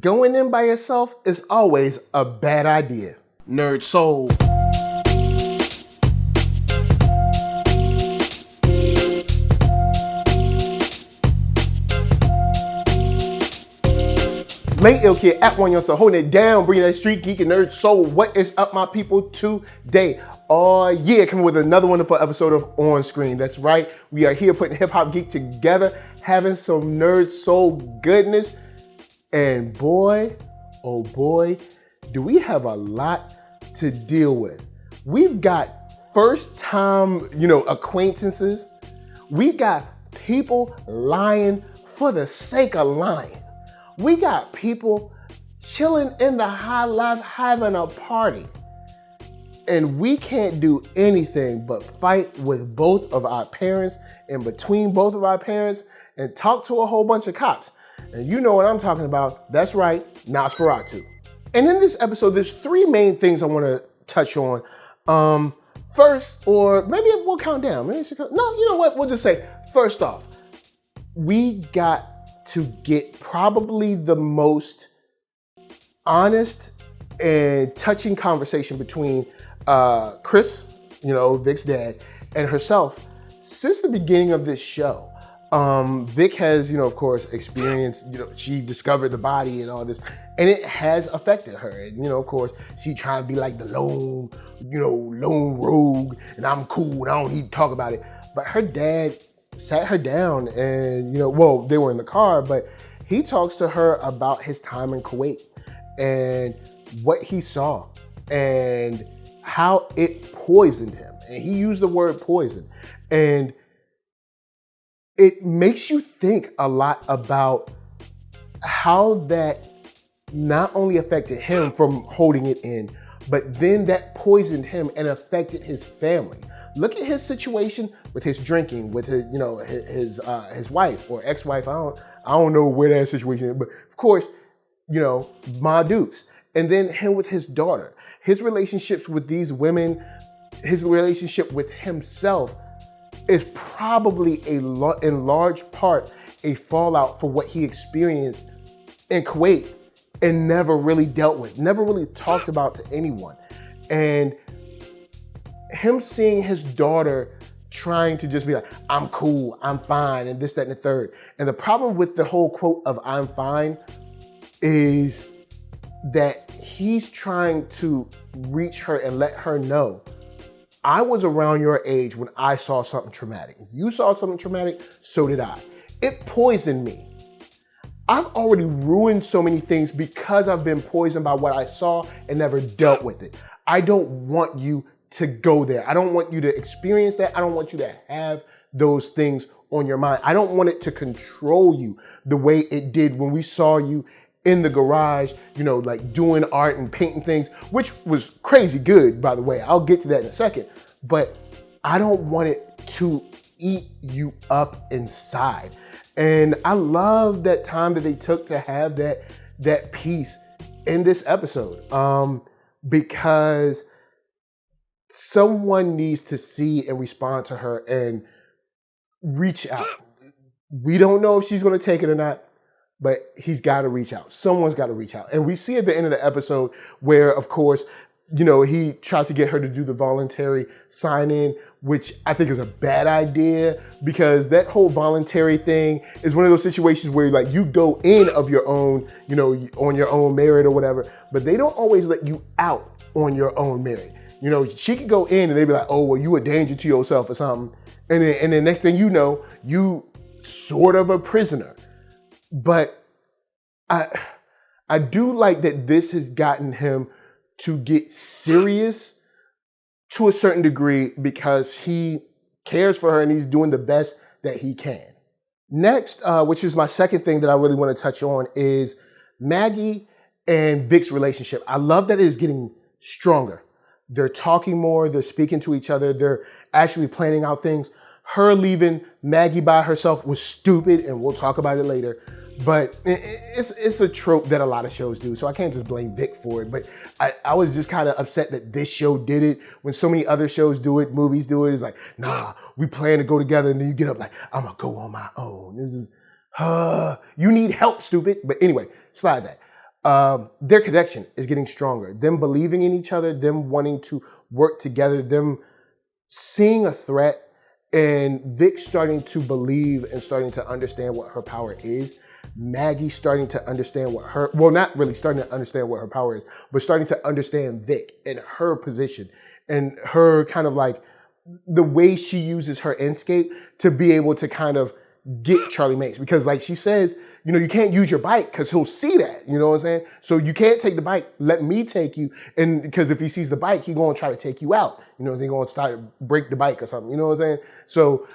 Going in by yourself is always a bad idea. NERDSoul. Late Ill Kid at OneYoungsta, holding it down, bringing that street geek and nerd soul. What is up, my people, today? Oh yeah, coming with another wonderful episode of On Screen. That's right, we are here putting hip hop geek together, having some nerd soul goodness. And boy, oh boy, do we have a lot to deal with. We've got first time, acquaintances. We got people lying for the sake of lying. We got people chilling in the high life, having a party. And we can't do anything but fight with both of our parents and between both of our parents and talk to a whole bunch of cops. And you know what I'm talking about. That's right, NOS4A2. And in this episode, there's three main things I want to touch on. First, or maybe we'll count down. No, you know what? We'll just say, first off, we got to get probably the most honest and touching conversation between Chris, Vic's dad, and herself since the beginning of this show. Vic has, of course, experienced, she discovered the body and all this, and it has affected her. And, of course, she trying to be like the lone rogue, and I'm cool, and I don't need to talk about it. But her dad sat her down and, they were in the car, but he talks to her about his time in Kuwait and what he saw and how it poisoned him. And he used the word poison. And it makes you think a lot about how that not only affected him from holding it in, but then that poisoned him and affected his family. Look at his situation with his drinking, with his, his wife or ex-wife. I don't know where that situation is, but of course, Ma Dukes. And then him with his daughter, his relationships with these women, his relationship with himself is probably in large part a fallout for what he experienced in Kuwait and never really dealt with, never really talked about to anyone. And him seeing his daughter trying to just be like, I'm cool, I'm fine, and this, that, and the third. And the problem with the whole quote of I'm fine is that he's trying to reach her and let her know, I was around your age when I saw something traumatic. If you saw something traumatic, so did I. It poisoned me. I've already ruined so many things because I've been poisoned by what I saw and never dealt with it. I don't want you to go there. I don't want you to experience that. I don't want you to have those things on your mind. I don't want it to control you the way it did when we saw you in the garage, like doing art and painting things, which was crazy good, by the way. I'll get to that in a second. But I don't want it to eat you up inside. And I love that time that they took to have that piece in this episode, because someone needs to see and respond to her and reach out. We don't know if she's going to take it or not, but he's got to reach out. Someone's got to reach out. And we see at the end of the episode where, of course, he tries to get her to do the voluntary sign-in, which I think is a bad idea, because that whole voluntary thing is one of those situations where you go in of your own, on your own merit or whatever, but they don't always let you out on your own merit. She could go in and they'd be like, oh, well, you a danger to yourself or something. And then next thing you know, you sort of a prisoner. But I do like that this has gotten him to get serious to a certain degree because he cares for her and he's doing the best that he can. Next, which is my second thing that I really want to touch on, is Maggie and Vic's relationship. I love that it is getting stronger. They're talking more, they're speaking to each other, they're actually planning out things. Her leaving Maggie by herself was stupid, and we'll talk about it later. But it's a trope that a lot of shows do, so I can't just blame Vic for it. But I was just kind of upset that this show did it when so many other shows do it, movies do it. It's like, nah, we plan to go together, and then you get up like, I'm gonna go on my own. This is, you need help, stupid. But anyway, slide that. their connection is getting stronger. Them believing in each other, them wanting to work together, them seeing a threat, and Vic starting to believe and starting to understand what her power is. Maggie starting to understand what her, well, not really starting to understand what her power is, but starting to understand Vic and her position and her kind of like the way she uses her escape to be able to kind of get Charlie Manx. Because like she says, you know, you can't use your bike because he'll see that, you know what I'm saying? So you can't take the bike, let me take you. And because if he sees the bike, he's gonna try to take you out. You know, he's gonna break the bike or something, you know what I'm saying? So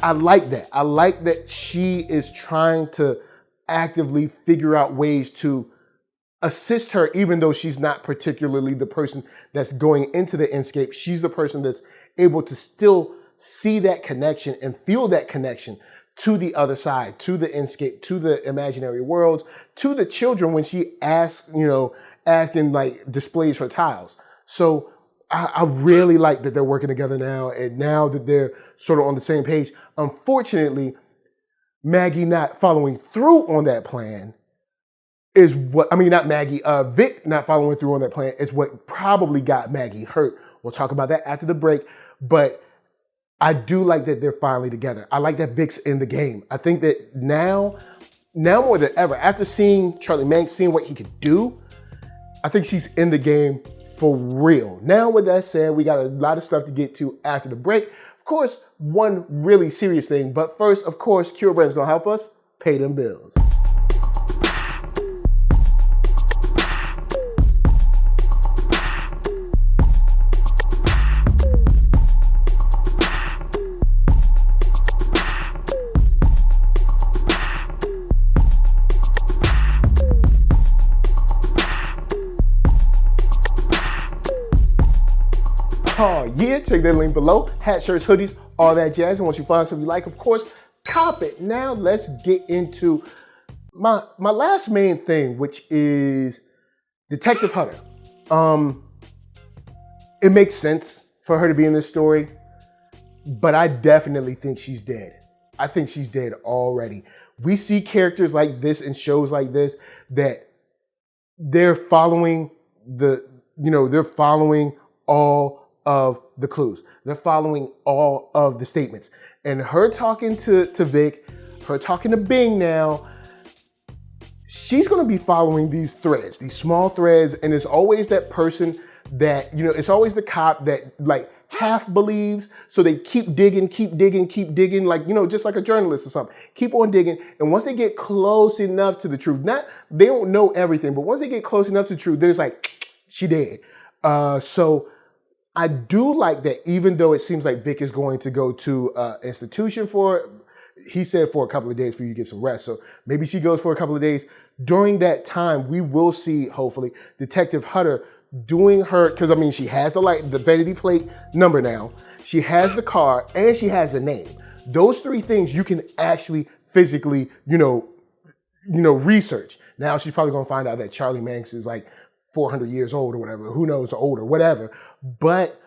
I like that. I like that she is trying to actively figure out ways to assist her, even though she's not particularly the person that's going into the escape. She's the person that's able to still see that connection and feel that connection to the other side, to the escape, to the imaginary worlds, to the children when she asks, you know, and like displays her tiles. So I really like that they're working together now, and now that they're sort of on the same page. Unfortunately, Maggie not following through on that plan is what, I mean, not Maggie, Vic not following through on that plan is what probably got Maggie hurt. We'll talk about that after the break, but I do like that they're finally together. I like that Vic's in the game. I think that now more than ever, after seeing Charlie Manx, seeing what he could do, I think she's in the game for real. Now, with that said, we got a lot of stuff to get to after the break. Of course, one really serious thing, but first, of course, KURO Brand is gonna help us pay them bills. Oh yeah, check that link below. Hats, shirts, hoodies, all that jazz. And once you find something you like, of course, cop it. Now let's get into my last main thing, which is Detective Hunter. It makes sense for her to be in this story, but I definitely think she's dead. I think she's dead already. We see characters like this in shows like this that they're following they're following all of the clues. They're following all of the statements. And her talking to Vic, her talking to Bing now, she's gonna be following these threads, these small threads, and there's always that person that, you know, it's always the cop that like half believes, so they keep digging, like, you know, just like a journalist or something. Keep on digging, and once they get close enough to the truth, they don't know everything, but once they get close enough to the truth, there's like, she dead. So I do like that, even though it seems like Vic is going to go to institution he said for a couple of days for you to get some rest. So maybe she goes for a couple of days. During that time, we will see, hopefully, Detective Hunter doing her, because I mean, she has the vanity plate number now, she has the car, and she has the name. Those three things you can actually physically, research. Now she's probably gonna find out that Charlie Manx is like 400 years old or whatever, who knows, older, whatever. But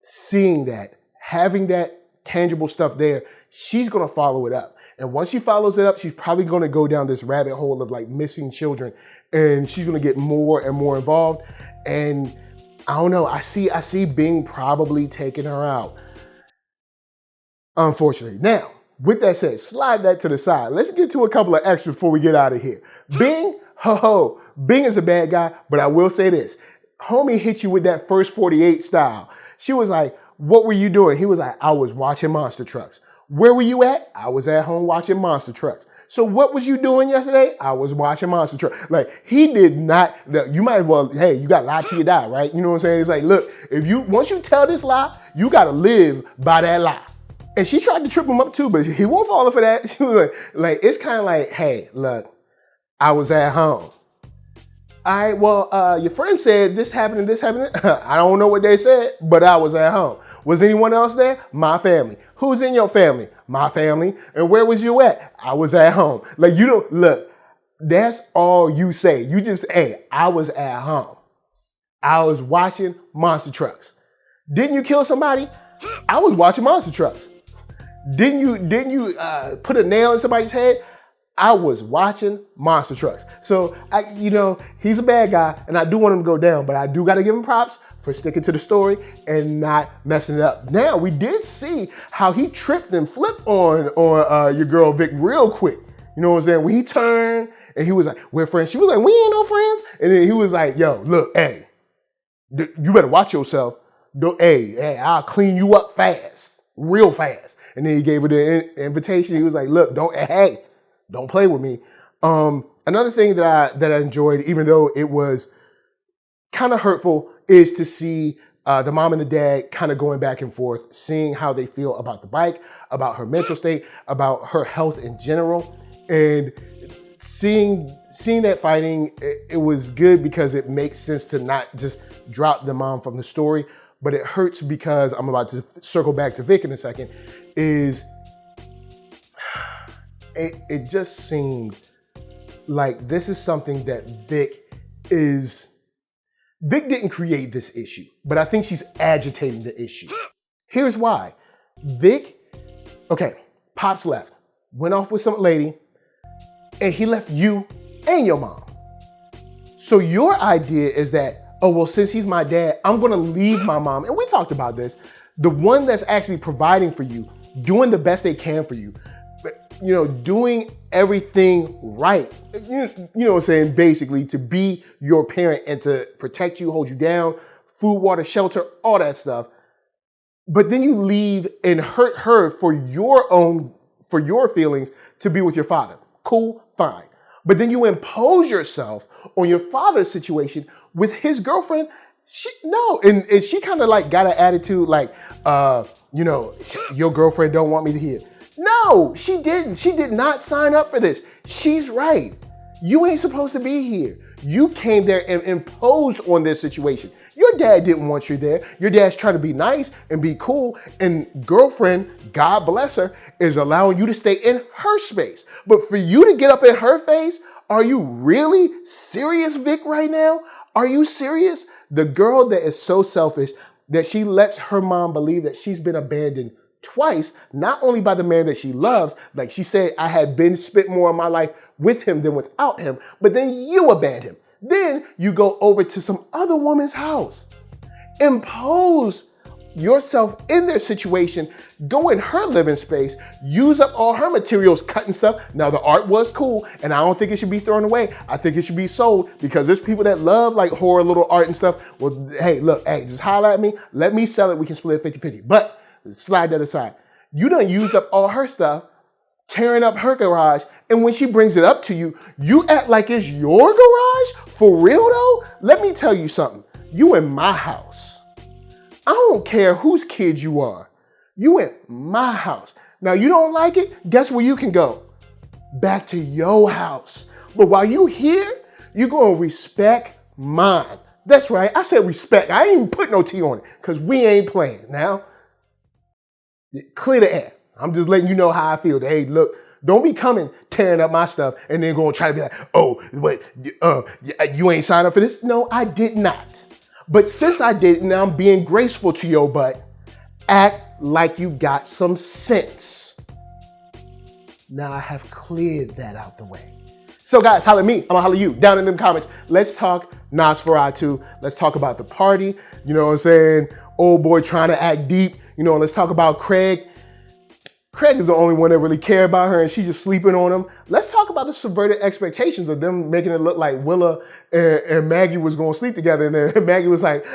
seeing that, having that tangible stuff there, she's gonna follow it up. And once she follows it up, she's probably gonna go down this rabbit hole of like missing children, and she's gonna get more and more involved. And I don't know, I see Bing probably taking her out, unfortunately. Now, with that said, slide that to the side. Let's get to a couple of extras before we get out of here. Bing, Bing is a bad guy, but I will say this. Homie hit you with that first 48 style. She was like, what were you doing? He was like, I was watching monster trucks. Where were you at? I was at home watching monster trucks. So what was you doing yesterday? I was watching monster trucks. Like, he did not, you might as well, hey, you got lie till you die, right? You know what I'm saying? It's like, look, once you tell this lie, you got to live by that lie. And she tried to trip him up too, but he won't fall for that. She was like, it's kind of like, hey, look, I was at home. All right, well, your friend said this happened and this happened. I don't know what they said, but I was at home. Was anyone else there? My family. Who's in your family? My family. And where was you at? I was at home. Like, you don't, look, that's all you say. You just, hey, I was at home. I was watching monster trucks. Didn't you kill somebody? I was watching monster trucks. Didn't you put a nail in somebody's head? I was watching monster trucks. So, he's a bad guy, and I do want him to go down, but I do got to give him props for sticking to the story and not messing it up. Now, we did see how he tripped and flipped on your girl Vic real quick. You know what I'm saying? When he turned and he was like, we're friends. She was like, we ain't no friends. And then he was like, yo, look, hey, you better watch yourself. Hey, I'll clean you up fast, real fast. And then he gave her the invitation. He was like, look, don't play with me. Another thing that I enjoyed, even though it was kind of hurtful, is to see the mom and the dad kind of going back and forth, seeing how they feel about the bike, about her mental state, about her health in general. And seeing that fighting, it was good because it makes sense to not just drop the mom from the story, but it hurts because I'm about to circle back to Vic in a second, it just seemed like this is something that Vic didn't create this issue, but I think she's agitating the issue. Here's why. Pops left, went off with some lady, and he left you and your mom. So your idea is that, oh, well, since he's my dad, I'm gonna leave my mom. And we talked about this. The one that's actually providing for you, doing the best they can for you, doing everything right. You know what I'm saying? Basically, to be your parent and to protect you, hold you down, food, water, shelter, all that stuff. But then you leave and hurt her for your feelings to be with your father. Cool, fine. But then you impose yourself on your father's situation with his girlfriend. And she kind of like got an attitude like, your girlfriend don't want me to hear. No, she didn't. She did not sign up for this. She's right. You ain't supposed to be here. You came there and imposed on this situation. Your dad didn't want you there. Your dad's trying to be nice and be cool, and girlfriend, God bless her, is allowing you to stay in her space. But for you to get up in her face, are you really serious, Vic, right now? Are you serious? The girl that is so selfish that she lets her mom believe that she's been abandoned twice, not only by the man that she loves, like she said, I had spent more of my life with him than without him, but then you abandon him. Then you go over to some other woman's house, impose yourself in their situation, go in her living space, use up all her materials, cutting stuff. Now the art was cool, and I don't think it should be thrown away. I think it should be sold because there's people that love like horror little art and stuff. Well, hey, just holler at me. Let me sell it. We can split it 50-50. But slide that aside. You done used up all her stuff, tearing up her garage, and when she brings it up to you, you act like it's your garage? For real though? Let me tell you something. You in my house. I don't care whose kid you are. You in my house. Now you don't like it? Guess where you can go? Back to your house. But while you here, you're gonna respect mine. That's right, I said respect. I ain't even put no T on it because we ain't playing. Now, clear the air. I'm just letting you know how I feel. Hey, look, don't be coming tearing up my stuff and then going to try to be like, oh, but you ain't signed up for this? No, I did not. But since I did, now I'm being graceful to your butt. Act like you got some sense. Now I have cleared that out the way. So guys, holler at me. I'm gonna holler at you down in them comments. Let's talk NOS4A2. Let's talk about the party. You know what I'm saying? Old boy trying to act deep. Let's talk about Craig. Craig is the only one that really cared about her and she's just sleeping on him. Let's talk about the subverted expectations of them making it look like Willa and Maggie was going to sleep together. And then Maggie was like,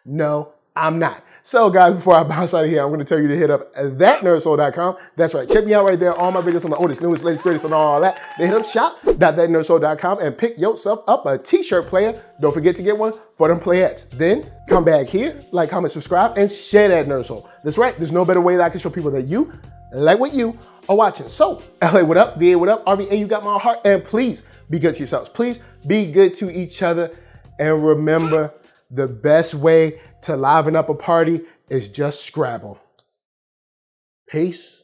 no, I'm not. So guys, before I bounce out of here, I'm going to tell you to hit up ThatNERDSoul.com. That's right. Check me out right there. All my videos on the oldest, newest, latest, greatest, and all that. Then hit up shop.ThatNERDSoul.com and pick yourself up a t-shirt player. Don't forget to get one for them playettes. Then come back here, like, comment, subscribe, and share that NERDSoul. That's right. There's no better way that I can show people that you like what you are watching. So, LA, what up? VA, what up? RVA, you got my heart. And please be good to yourselves. Please be good to each other. And remember, the best way to liven up a party is just Scrabble. Peace.